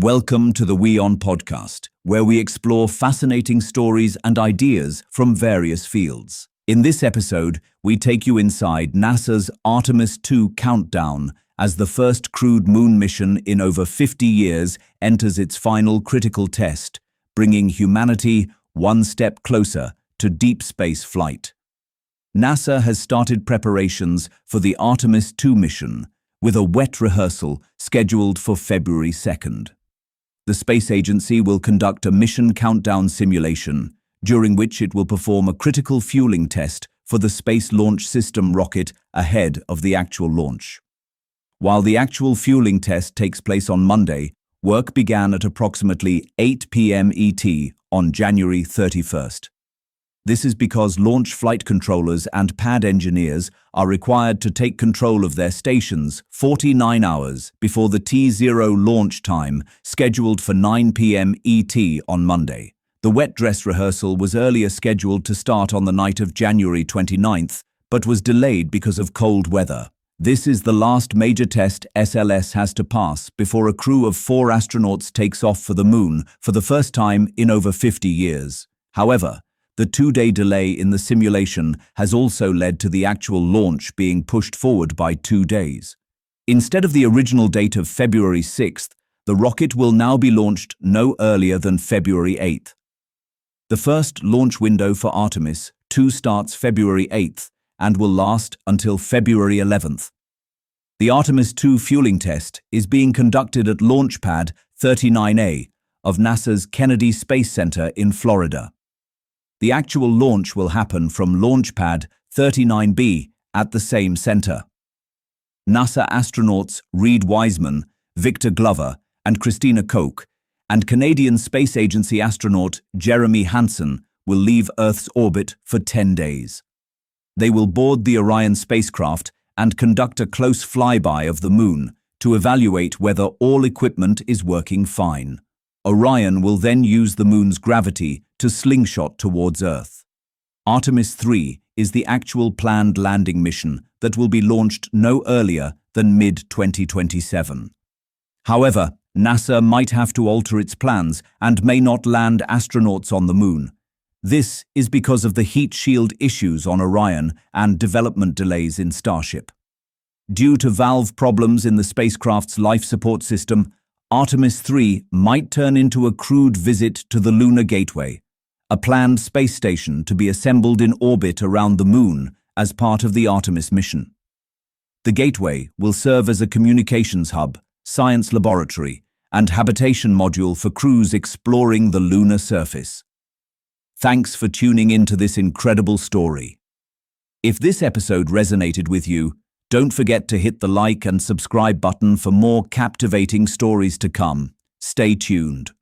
Welcome to the WION podcast, where we explore fascinating stories and ideas from various fields. In this episode, we take you inside NASA's Artemis II countdown as the first crewed moon mission in over 50 years enters its final critical test, bringing humanity one step closer to deep space flight. NASA has started preparations for the Artemis II mission, with a wet rehearsal scheduled for February 2nd. The space agency will conduct a mission countdown simulation, during which it will perform a critical fueling test for the Space Launch System rocket ahead of the actual launch. While the actual fueling test takes place on Monday, work began at approximately 8 p.m. ET on January 31st. This is because launch flight controllers and pad engineers are required to take control of their stations 49 hours before the T0 launch time, scheduled for 9 p.m. ET on Monday. The wet dress rehearsal was earlier scheduled to start on the night of January 29th, but was delayed because of cold weather. This is the last major test SLS has to pass before a crew of 4 astronauts takes off for the moon for the first time in over 50 years. However, the 2-day delay in the simulation has also led to the actual launch being pushed forward by 2 days. Instead of the original date of February 6th, the rocket will now be launched no earlier than February 8th. The first launch window for Artemis II starts February 8th and will last until February 11th. The Artemis II fueling test is being conducted at Launch Pad 39A of NASA's Kennedy Space Center in Florida. The actual launch will happen from Launch Pad 39B at the same center. NASA astronauts Reid Wiseman, Victor Glover, and Christina Koch, and Canadian Space Agency astronaut Jeremy Hansen will leave Earth's orbit for 10 days. They will board the Orion spacecraft and conduct a close flyby of the moon to evaluate whether all equipment is working fine. Orion will then use the moon's gravity to slingshot towards Earth. Artemis III is the actual planned landing mission that will be launched no earlier than mid-2027. However, NASA might have to alter its plans and may not land astronauts on the moon. This is because of the heat shield issues on Orion and development delays in Starship. Due to valve problems in the spacecraft's life support system, Artemis III might turn into a crewed visit to the Lunar Gateway, a planned space station to be assembled in orbit around the Moon as part of the Artemis mission. The Gateway will serve as a communications hub, science laboratory, and habitation module for crews exploring the lunar surface. Thanks for tuning into this incredible story. If this episode resonated with you, don't forget to hit the like and subscribe button for more captivating stories to come. Stay tuned.